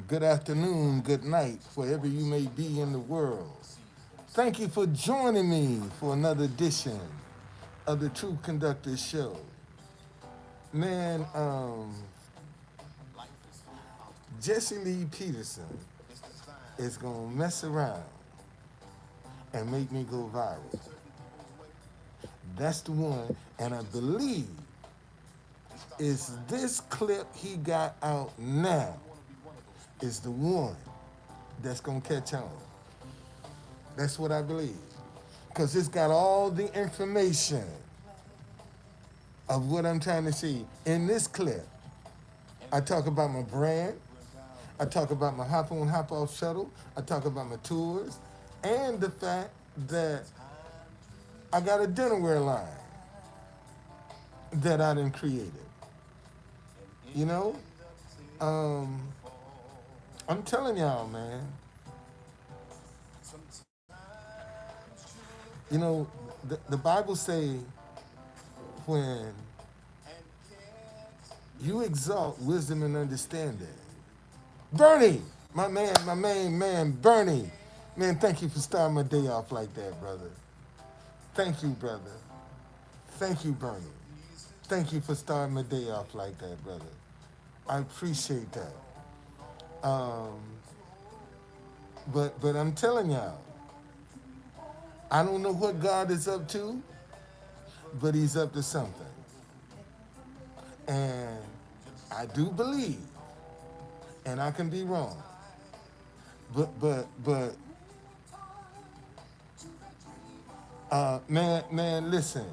good afternoon, good night, wherever you may be in the world. Thank you for joining me for another edition of the True Conductor Show. Man, Jesse Lee Peterson is going to mess around and make me go viral. That's the one, and I believe is this clip he got out now is the one that's going to catch on. That's what I believe. Because it's got all the information of what I'm trying to see. In this clip, I talk about my brand. I talk about my hop on, hop off shuttle. I talk about my tours. And the fact that I got a dinnerware line that I done created. You know? I'm telling y'all, man. You know, the Bible say when you exalt wisdom and understanding. Bernie, my main man, Bernie. Man, thank you for starting my day off like that, brother. Thank you, brother. Thank you, Bernie. Thank you for starting my day off like that, brother. I appreciate that. Um, but I'm telling y'all, I don't know what God is up to, but he's up to something. And I do believe, and I can be wrong, but man, listen.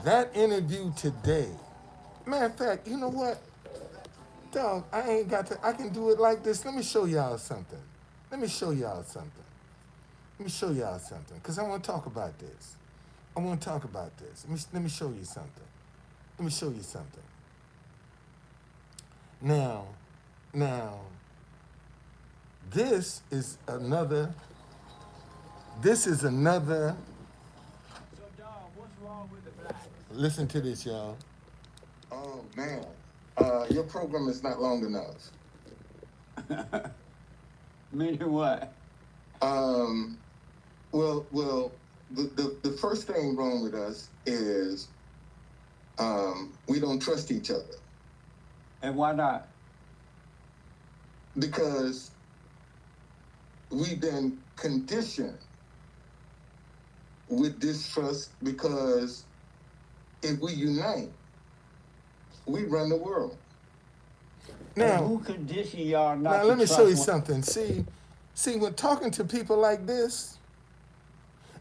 That interview today, matter of fact, you know what? Dog, I can do it like this. Let me show y'all something. Let me show y'all something. Let me show y'all something, because I want to talk about this. I want to talk about this. Let me show you something. Let me show you something. Now, this is another, listen to this, y'all. Oh, man. Your program is not long enough. Meaning what? Well, the first thing wrong with us is we don't trust each other. And why not? Because we've been conditioned with distrust, because if we unite, we run the world. Now, who conditioned y'all not to Now, let me trust show you one- something. See, when talking to people like this,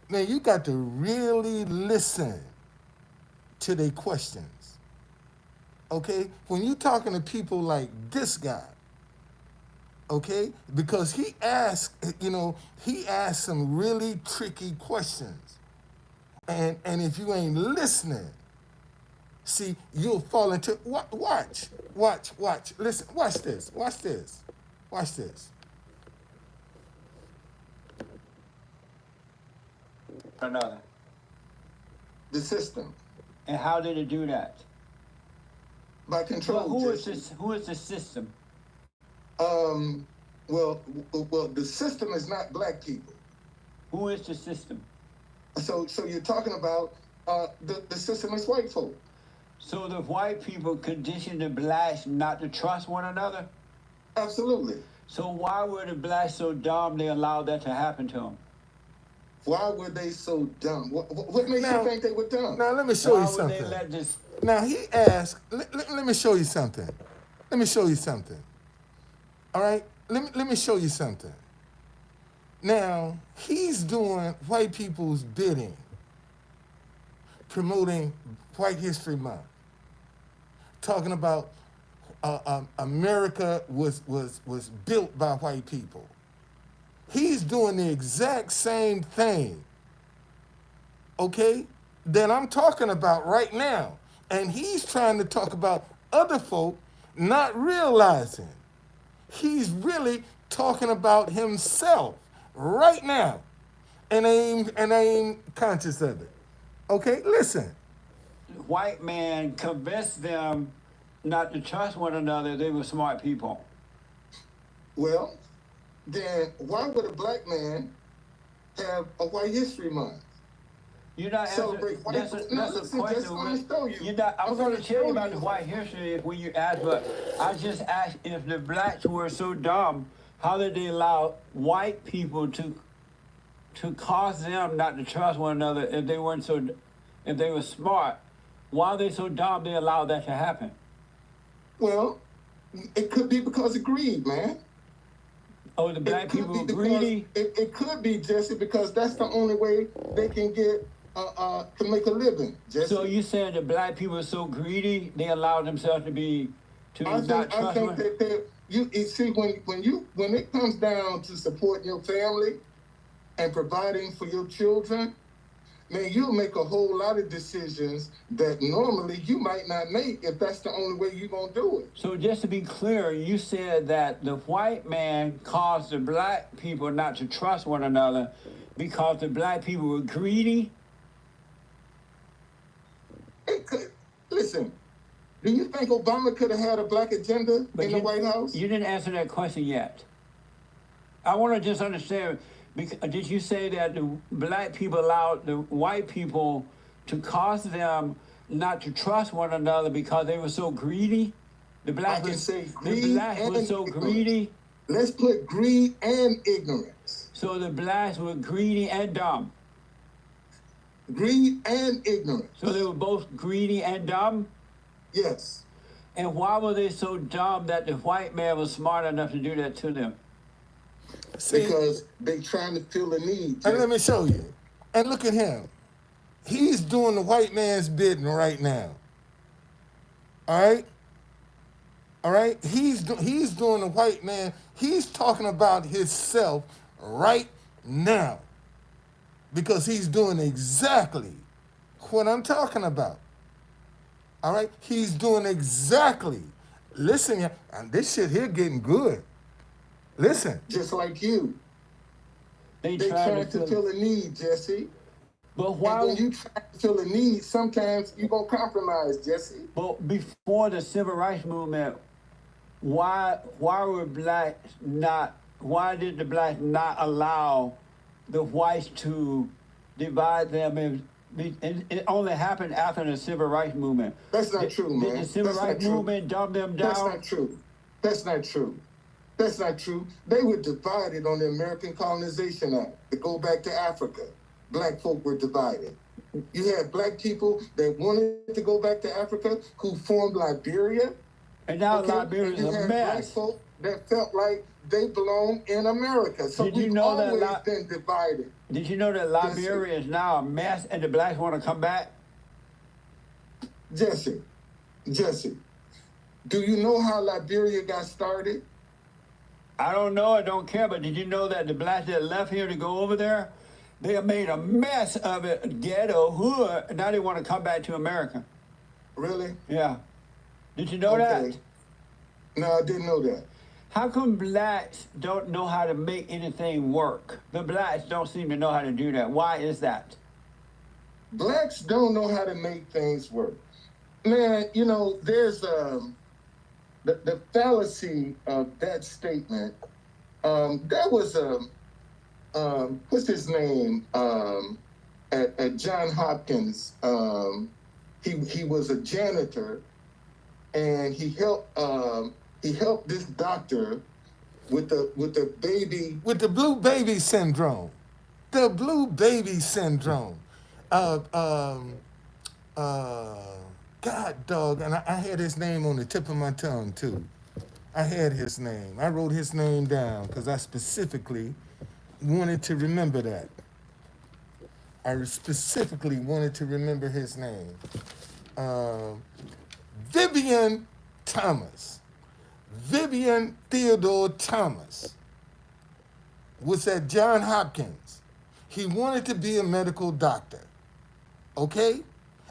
man, you got to really listen to their questions. Okay? When you talking to people like this guy, okay? Because he asked some really tricky questions. And if you ain't listening, see, you'll fall into, watch. Listen, watch this. another. The system, And how did it do that? by control. Well, who is the system? Well, the system is not black people. Who is the system? So you're talking about the system is white folk. So the white people conditioned the blacks not to trust one another? Absolutely. So why were the blacks so dumb they allowed that to happen to them? Why were they so dumb? What makes you think they were dumb? Now let me show Why you would something. they let this? Now he asked. Let me show you something. Let me show you something. All right. Let me show you something. Now he's doing white people's bidding, promoting White History Month, talking about America was built by white people. He's doing the exact same thing, okay, that I'm talking about right now. And he's trying to talk about other folk not realizing he's really talking about himself right now, and I ain't conscious of it. Okay, listen. White man convinced them not to trust one another if they were smart people? Well, then why would a black man have a White History Month? You're not answering. Celebrate white. That's Now a listen, question. just want to show you. You're not, I was going to tell you about the you. white history when you asked, but I just asked if the blacks were so dumb, how did they allow white people to cause them not to trust one another if they weren't so, if they were smart? Why are they so dumb they allowed that to happen? Well, it could be because of greed, man. Oh, the black people were greedy? It could be, Jesse, because that's the only way they can get to make a living, Jesse. So you saying the black people are so greedy they allowed themselves to be I not trust think one? that you see when it comes down to supporting your family and providing for your children, man, you'll make a whole lot of decisions that normally you might not make if that's the only way you're gonna do it. So just to be clear, you said that the white man caused the black people not to trust one another because the black people were greedy? It could, listen, do you think Obama could have had a black agenda in the White House? You didn't answer that question yet. I want to just understand, did you say that the black people allowed the white people to cause them not to trust one another because they were so greedy? The blacks I can say greed the blacks were and so ignorance. greedy? Let's put greed and ignorance. So the blacks were greedy and dumb. Greed and ignorance. So they were both greedy and dumb? Yes. And why were they so dumb that the white man was smart enough to do that to them? See, because they trying to fill a need. And let me show you. And look at him. He's doing the white man's bidding right now. All right? All right? He's doing the white man. He's talking about himself right now. Because he's doing exactly what I'm talking about. All right? He's doing exactly. Listen, and this shit here getting good. Listen. Just like you. They tried to fill a need, Jesse. But why? And when you try to fill a need, sometimes you're going to compromise, Jesse. But before the civil rights movement, why were blacks not, why did the blacks not allow the whites to divide them? It only happened after the civil rights movement. That's not true, man. Did the civil rights movement dumb them down? That's not true. That's not true. That's not true. They were divided on the American Colonization Act to go back to Africa. Black folk were divided. You had black people that wanted to go back to Africa who formed Liberia. And now okay? Liberia's and you a had mess. Black folk that felt like they belong in America. So we've always been divided. Did you know that Liberia is now a mess and the blacks want to come back? Jesse, do you know how Liberia got started? I don't know, I don't care, but did you know that the blacks that left here to go over there, they have made a mess of it, ghetto, hood, and now they want to come back to America. Really? Yeah. Did you know that? No, I didn't know that. How come blacks don't know how to make anything work? The blacks don't seem to know how to do that. Why is that? Blacks don't know how to make things work. Man, you know, there's the fallacy of that statement. There was what's his name at Johns Hopkins. He was a janitor, and he helped this doctor with the baby, with the blue baby syndrome. The blue baby syndrome. God dog, and I had his name on the tip of my tongue too. I had his name. I wrote his name down because I specifically wanted to remember that. I specifically wanted to remember his name. Vivian Thomas. Vivian Theodore Thomas was at Johns Hopkins. He wanted to be a medical doctor, okay?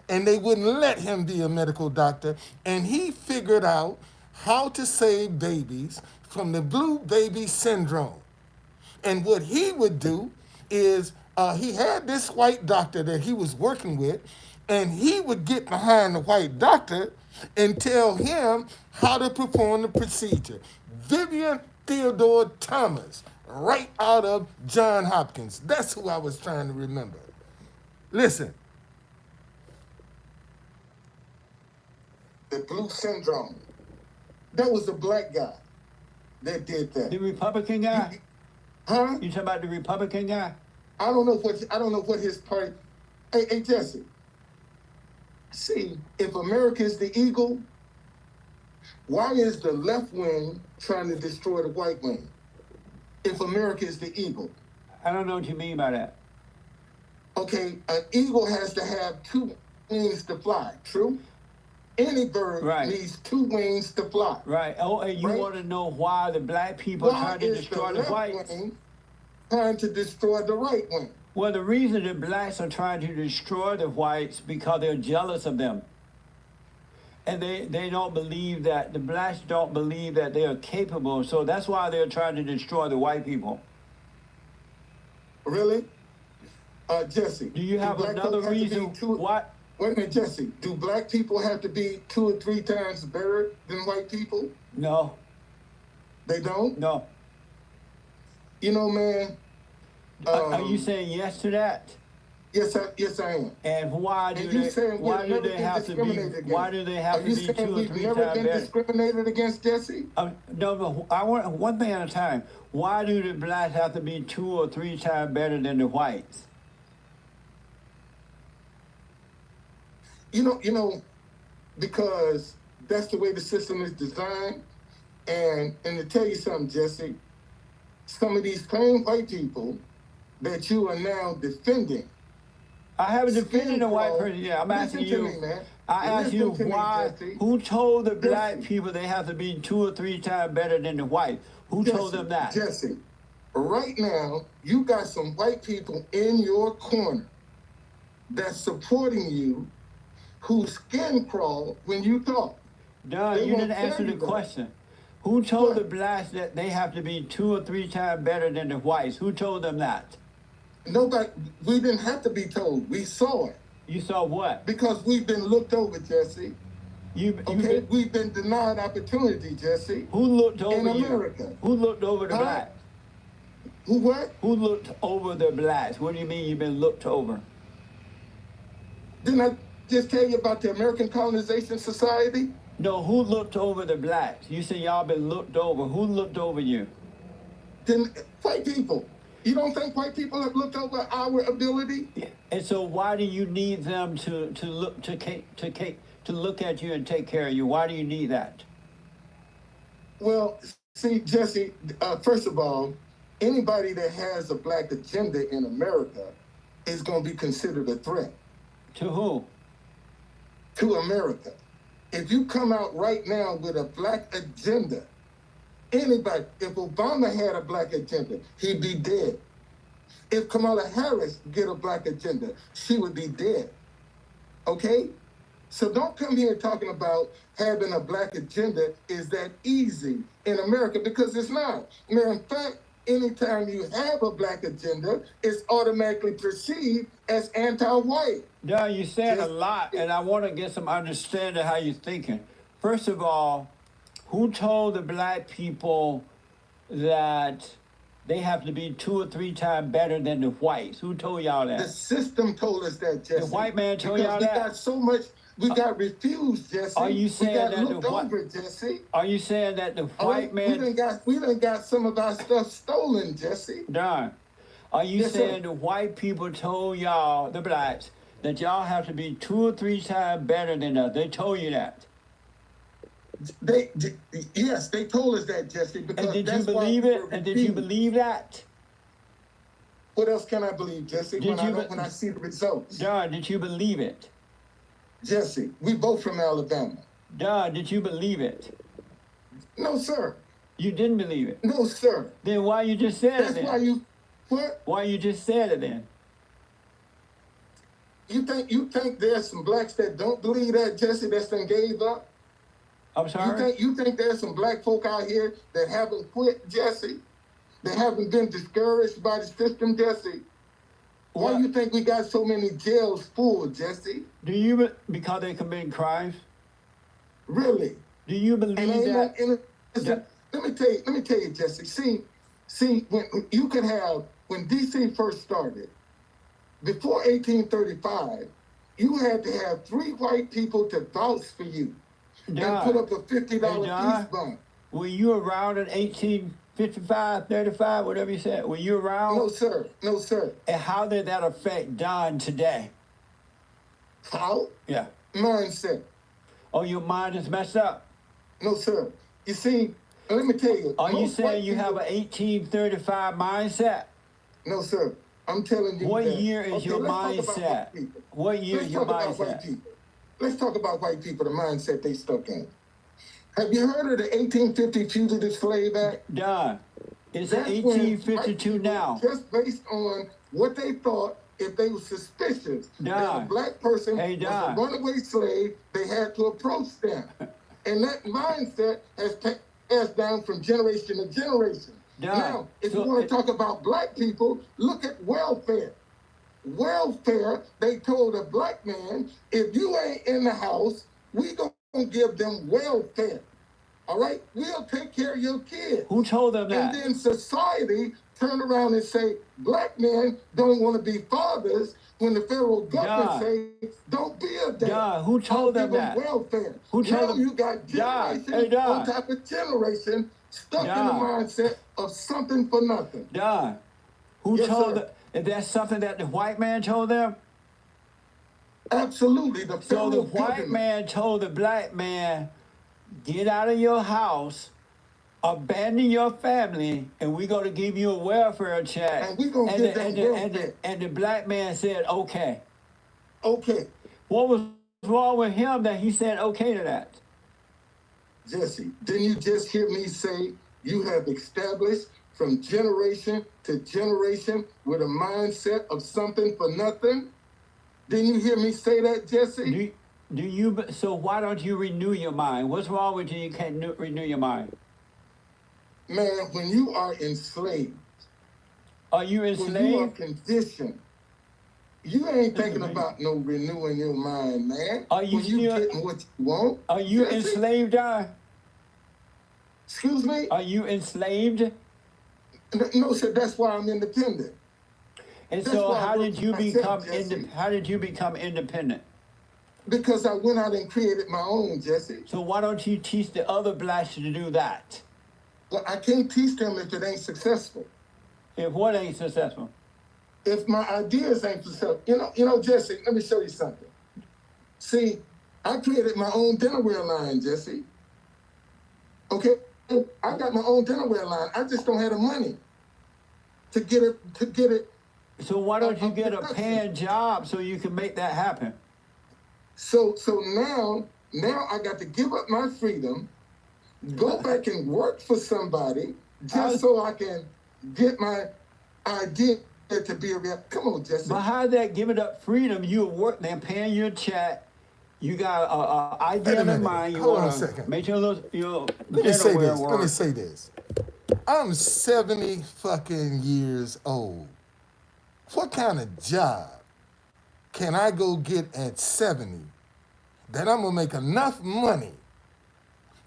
And they wouldn't let him be a medical doctor. And he figured out how to save babies from the blue baby syndrome. And what he would do is he had this white doctor that he was working with, and he would get behind the white doctor and tell him how to perform the procedure. Vivian Theodore Thomas, right out of John Hopkins. That's who I was trying to remember. Listen, the blue syndrome. That was a black guy that did that. The Republican guy? Huh? You talking about the Republican guy? I don't know what his party. Hey Jesse. See, if America is the eagle, why is the left wing trying to destroy the white wing? If America is the eagle. I don't know what you mean by that. Okay, an eagle has to have two wings to fly, true? Any bird Right. needs two wings to fly. Right. Oh, and you Right. want to know why the black people Why trying to is destroy the left whites? wing trying to destroy the right wing? Well, the reason the blacks are trying to destroy the whites because they're jealous of them. And they don't believe that, the blacks don't believe that they are capable. So that's why they're trying to destroy the white people. Really? Jesse. Do you have black another folk have to be reason two- why? Wait a minute, Jesse. Do black people have to be 2 or 3 times better than white people? No, They don't? no. You know, man. Are you saying yes to that? Yes, I am. And why do And you they? saying Why we've do never they been have to be? discriminated against? Why do they have Are to you be saying 2 or we've 3 never times been better? discriminated against, Jesse? No, I want one thing at a time. Why do the blacks have to be 2 or 3 times better than the whites? You know, because that's the way the system is designed. And to tell you something, Jesse, some of these plain white people that you are now defending. I haven't defended Skin a white crawl. person. Yeah, I'm Listen asking to you. me, man. I asked you Listen to me, why. Jesse. Who told the black Jesse. people they have to be 2 or 3 times better than the white? Who told them that? Jesse, right now, you got some white people in your corner that's supporting you who skin crawl when you talk. Duh, They you won't didn't answer tell the you that. question. Who told What? the blacks that they have to be 2 or 3 times better than the whites? Who told them that? Nobody, we didn't have to be told. We saw it You saw what? because we've been looked over, Jesse. You Okay, we've been denied opportunity, Jesse. who looked over you? America. Who looked over the Huh? blacks? Who what? Who looked over the blacks? What do you mean you've been looked over? Didn't I just tell you about the American Colonization Society? No, who looked over the blacks? You say y'all been looked over. Who looked over you? Then white people. You don't think white people have looked over our ability? And so why do you need them to look at you and take care of you? Why do you need that? Well, see, Jesse, first of all, anybody that has a black agenda in America is going to be considered a threat To who? to America. If you come out right now with a black agenda, anybody, if Obama had a black agenda, he'd be dead. If Kamala Harris get a black agenda, she would be dead. Okay? So don't come here talking about having a black agenda is that easy in America, because it's not. Matter of fact, anytime you have a black agenda, it's automatically perceived as anti-white. No, you said a Just- lot, and I want to get some understanding how you're thinking. First of all, who told the black people that they have to be 2 or 3 times better than the whites? Who told y'all The that? system told us that, Jesse. white man told Because y'all we that? got so much, we got refused, Jesse. Are you saying we got that the looked white- over, Jesse. Are you saying that the All right? white man? We done got some of our stuff stolen, Jesse. Darn. Are you Yes, sir. saying the white people told y'all, the blacks, that y'all have to be 2 or 3 times better than us? They told you that. Yes, they told us that, Jesse. Because And did you that's why believe we it? were And did you refused. believe that? What else can I believe, Jesse? Did you be- When I see the results, Darn, did you believe it? Jesse, we both from Alabama. Darn, did you believe it? No, sir. You didn't believe it. No, sir. Then why you just said That's it why then? you. What? Why you just said it then? You think there's some blacks that don't believe that, Jesse? That's done gave up. I'm sorry? You think there's some black folk out here that haven't quit, Jesse? That haven't been discouraged by the system, Jesse? Why What? you think we got so many jails full, Jesse? Do you, because they committing crimes? Really. Do you And believe ain't no that? innocent. Let me tell you, Jesse. See, when you could have when DC first started, before 1835, you had to have 3 white people to vouch for you and put Don, up a $50 hey, peace Don, bond. were you around in 1855, 35, whatever you said? Were you around? No, sir. No, sir. And how did that affect Don today? How? Yeah. Mindset. Oh, your mind is messed up. No, sir. You see, let me tell you. Are you most saying white you have people- an 1835 mindset? No, sir. I'm telling you What that. year is your let's talk about mindset? white people. What year Let's is your talk about white mindset? people. Let's talk about white people, the mindset they stuck in. Have you heard of the 1850 Fugitive Slave Act? Don, it's That's when white 1852 people, now. just based on what they thought, if they were suspicious that a Don. black person Hey, was a Don. runaway slave, they had to approach them. And that mindset has passed down from generation to generation. Don, Now, if so you want it- to talk about black people, look at welfare. Welfare, they told a black man, if you ain't in the house, we gonna give them welfare. All right? We'll take care of your kids. Who told them And that? then society turn around and say black men don't want to be fathers when the federal government Don. say don't be a dad. Don, who told I'll them give that? welfare. Who told Now them- you got Don, generation hey, Don. on top of generation stuck in the Don. mindset of something for nothing. Don, who Yes, told sir. them? If that's something that the white man told them? Absolutely, the So federal the white government. man told the black man, get out of your house, abandon your family, and we're going to give you a welfare check. And we gonna give them welfare. and the black man said, okay. Okay, What was wrong with him that he said okay to that? Jesse, didn't you just hear me say you have established from generation to generation with a mindset of something for nothing? Didn't you hear me say that, Jesse? So why don't you renew your mind? What's wrong with you? You can't renew your mind. Man, when you are enslaved, Are you when you are enslaved? conditioned, you ain't thinking Mhm. about no renewing your mind, man. Are you when you still- getting what you want? Are you Jesse? enslaved, Don? Excuse me? Are you enslaved? No, sir, that's why I'm independent. And That's so why I how work did you for myself, become Jesse. how did you become independent? Because I went out and created my own, Jesse. So why don't you teach the other blacks to do that? Well, I can't teach them if it ain't successful. If what ain't successful? If my ideas ain't successful. You know, Jesse, let me show you something. See, I created my own dinnerware line, Jesse. Okay? I got my own dinnerware line. I just don't have the money to get it. So why don't you get a production. paying job so you can make that happen? So now I got to give up my freedom, go back and work for somebody just so I can get my idea to be a real. Come on, Jesse. But how that giving up freedom? You work, they're paying you a check. You got a idea Wait a in minute. mind. You Hold on a want to second. make your Let me say dinnerware this. work. Let me say this. I'm 70 fucking years old. What kind of job can I go get at 70 that I'm gonna make enough money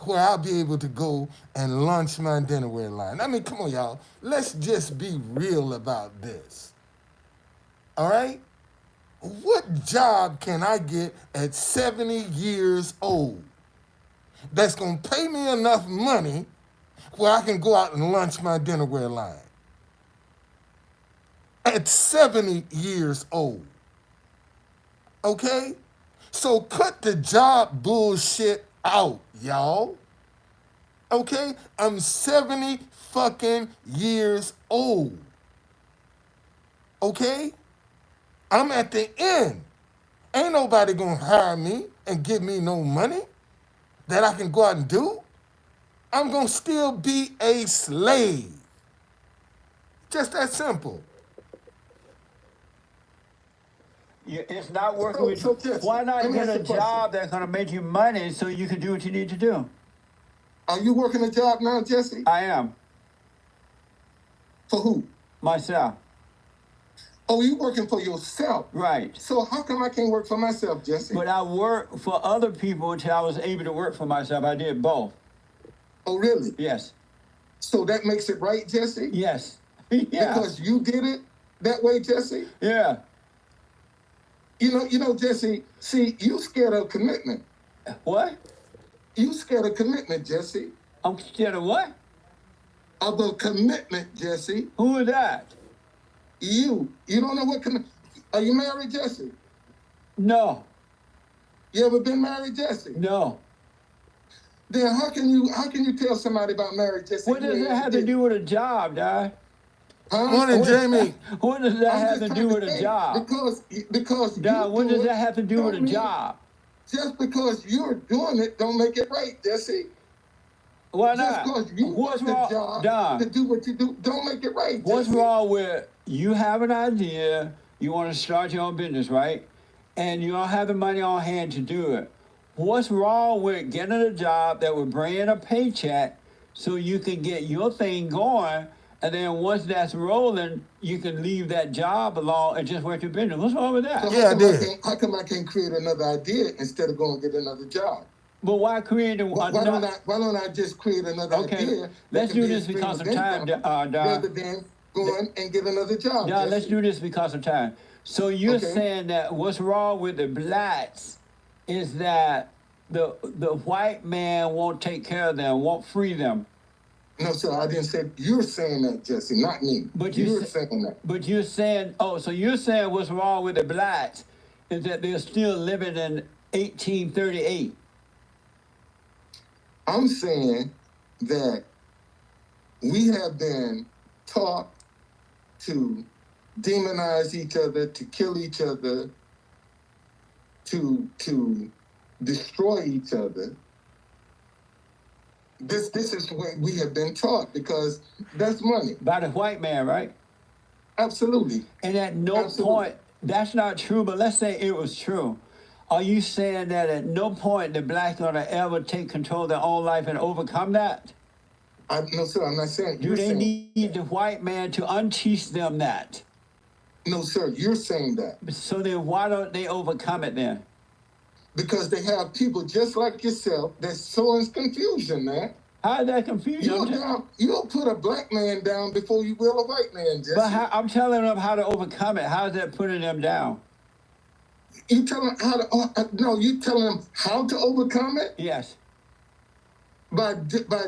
where I'll be able to go and launch my dinnerware line? I mean, come on, y'all. Let's just be real about this. All right? What job can I get at 70 years old that's gonna pay me enough money where I can go out and launch my dinnerware line? At 70 years old. Okay? So cut the job bullshit out, y'all. Okay? I'm 70 fucking years old. Okay? I'm at the end. Ain't nobody gonna hire me and give me no money that I can go out and do. I'm gonna still be a slave. Just that simple. It's not working with So, you. Jesse, Why not let me get ask a you a question. job that's going to make you money so you can do what you need to do? Are you working a job now, Jesse? I am For who? myself. Oh, you working for yourself. Right. So how come I can't work for myself, Jesse? But I worked for other people until I was able to work for myself. I did both. Oh, really? Yes. So that makes it right, Jesse? Yes. Yeah. Because you did it that way, Jesse? Yeah. You know, Jesse, see, you scared of commitment. What? You scared of commitment, Jesse. I'm scared of what? Of a commitment, Jesse. Who is that? You don't know what commitment. Are you married, Jesse? No. You ever been married, Jesse? No. Then how can you tell somebody about marriage, Jesse? What does that have to do with a job, Dad? Huh? Morning, Jamie. What does that I'm have just to trying do with a say, job? Because Dad, you what do does it, that have to do with a don't mean- job? Just because you're doing it don't make it right, Jesse. Why Just not? because you What's want the wrong, job Don? to do what you do don't make it right, What's Jesse. wrong with you have an idea, you want to start your own business, right? And you don't have the money on hand to do it. What's wrong with getting a job that will bring in a paycheck so you can get your thing going, and then once that's rolling, you can leave that job alone and just work your business? What's wrong with that? So Yeah, I did. how come I can't create another idea instead of going and get another job? But why create Why don't I just create another Okay, idea? that let's can do be a this stream because of of time, income Don. rather than going and get another job. Don, let's Jesse. do this because of time. So you're Okay. saying that what's wrong with the blacks is that the white man won't take care of them, won't free them. No, sir, I didn't say you're saying that, Jesse, not me. But you're sa- saying that. But you're saying, oh, so you're saying what's wrong with the blacks is that they're still living in 1838. I'm saying that we have been taught to demonize each other, to kill each other, to destroy each other. This is what we have been taught because that's money. By the white man, right? Absolutely. And at no Absolutely. point, that's not true, but let's say it was true. Are you saying that at no point the blacks gonna ever take control of their own life and overcome that? No, sir, I'm not saying Do you're they saying. need the white man to unteach them that? No, sir, you're saying that. So then why don't they overcome it then? Because they have people just like yourself that's sowing confusion, man. How is that confusion? You'll put a black man down before you will a white man, Jesse. But I'm telling them how to overcome it. How is that putting them down? You tell them how to. No, you telling them how to overcome it Yes. by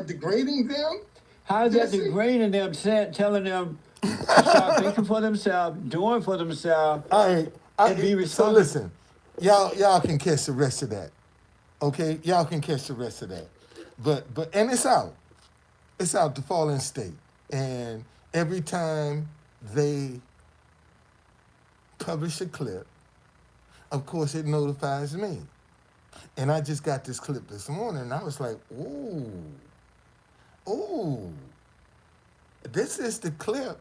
degrading them. How is that Jesse? degrading them, telling them to start thinking for themselves, doing for themselves? All right. And be So responsible. listen, y'all can catch the rest of that. Okay, y'all can catch the rest of that. But and it's out. It's out, the Fallen State. And every time they publish a clip, of course it notifies me. And I just got this clip this morning and I was like, ooh, this is the clip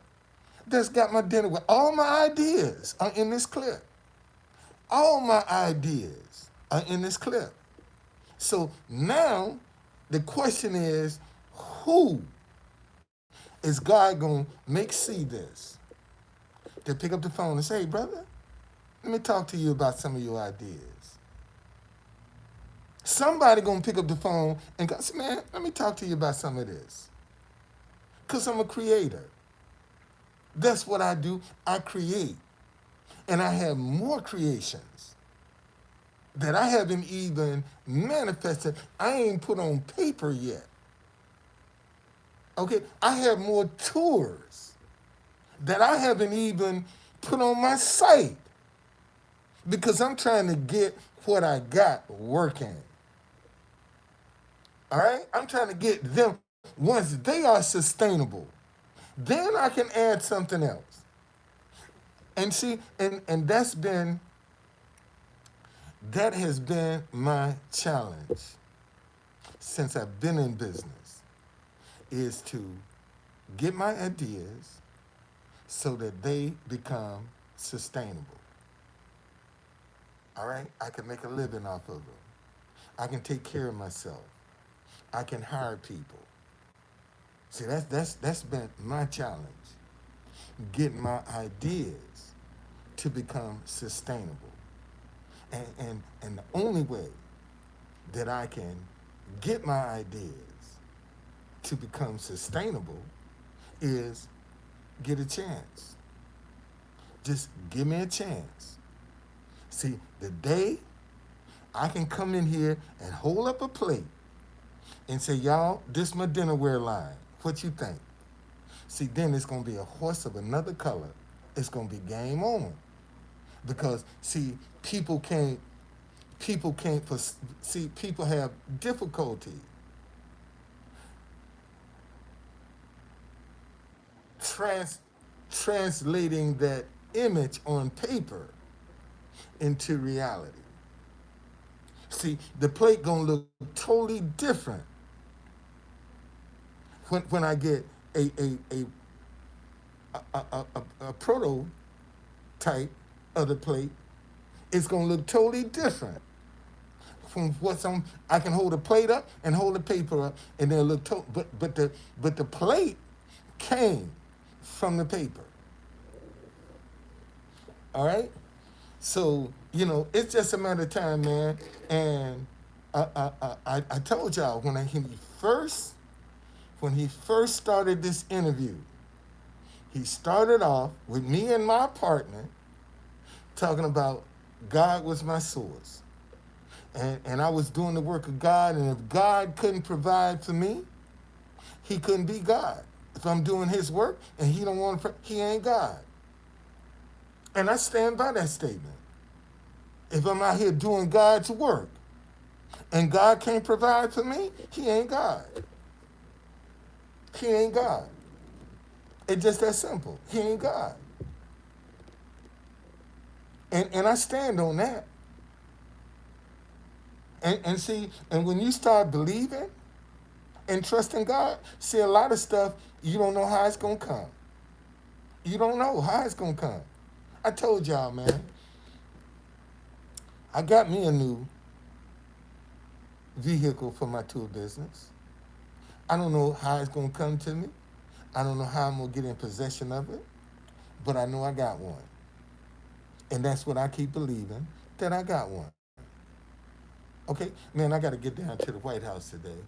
that's got my dinner with all my ideas are in this clip. All my ideas are in this clip. So now the question is, who is God going to make see this? To pick up the phone and say, hey, brother, let me talk to you about some of your ideas. Somebody going to pick up the phone and go, say, man, let me talk to you about some of this. Because I'm a creator. That's what I do. I create. And I have more creations that I haven't even manifested. I ain't put on paper yet. Okay? I have more tours that I haven't even put on my site because I'm trying to get what I got working. All right? I'm trying to get them, once they are sustainable, then I can add something else. And see, and that has been my challenge since I've been in business, is to get my ideas so that they become sustainable. All right? I can make a living off of them. I can take care of myself. I can hire people. See, that's been my challenge. Getting my ideas to become sustainable. And the only way that I can get my ideas to become sustainable is get a chance. Just give me a chance. See, the day I can come in here and hold up a plate and say, y'all, this my dinnerware line. What you think? See, then it's gonna be a horse of another color. It's gonna be game on. Because see, people have difficulty translating that image on paper into reality. See, the plate gonna look totally different when I get a prototype of the plate. It's gonna look totally different from what's on. I can hold a plate up and hold the paper up, and they'll look but the plate came from the paper. All right. So it's just a matter of time, man. And I told y'all when he first started this interview, he started off with me and my partner talking about God was my source. And I was doing the work of God, and if God couldn't provide for me, he couldn't be God. If I'm doing his work and he don't want to, he ain't God. And I stand by that statement. If I'm out here doing God's work and God can't provide for me, he ain't God. He ain't God. It's just that simple. He ain't God. And I stand on that. And see, and when you start believing and trusting God, see, a lot of stuff, you don't know how it's going to come. You don't know how it's going to come. I told y'all, man, I got me a new vehicle for my tour business. I don't know how it's going to come to me. I don't know how I'm going to get in possession of it, but I know I got one. And that's what I keep believing, that I got one. Okay, man, I got to get down to the White House today.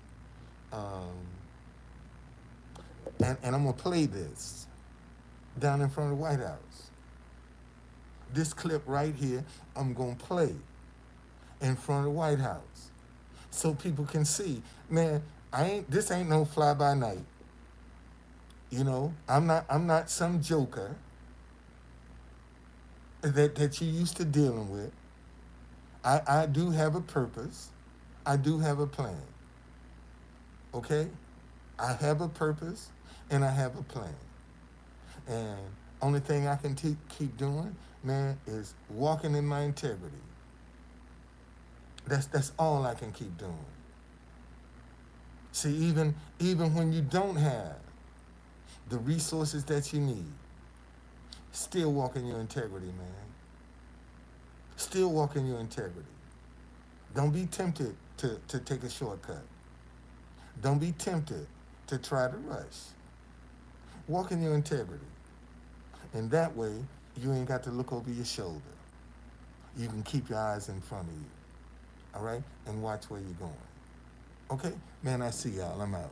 And I'm going to play this down in front of the White House. This clip right here, I'm going to play in front of the White House so people can see, man, this ain't no fly by night. I'm not some joker that you used to dealing with. I do have a purpose. I do have a plan. Okay? I have a purpose and I have a plan. And only thing I can keep doing, man, is walking in my integrity. That's all I can keep doing. See, even when you don't have the resources that you need, still walk in your integrity, man. Still walk in your integrity. Don't be tempted to take a shortcut. Don't be tempted to try to rush. Walk in your integrity. And that way, you ain't got to look over your shoulder. You can keep your eyes in front of you. All right? And watch where you're going. Okay? Man, I see y'all. I'm out.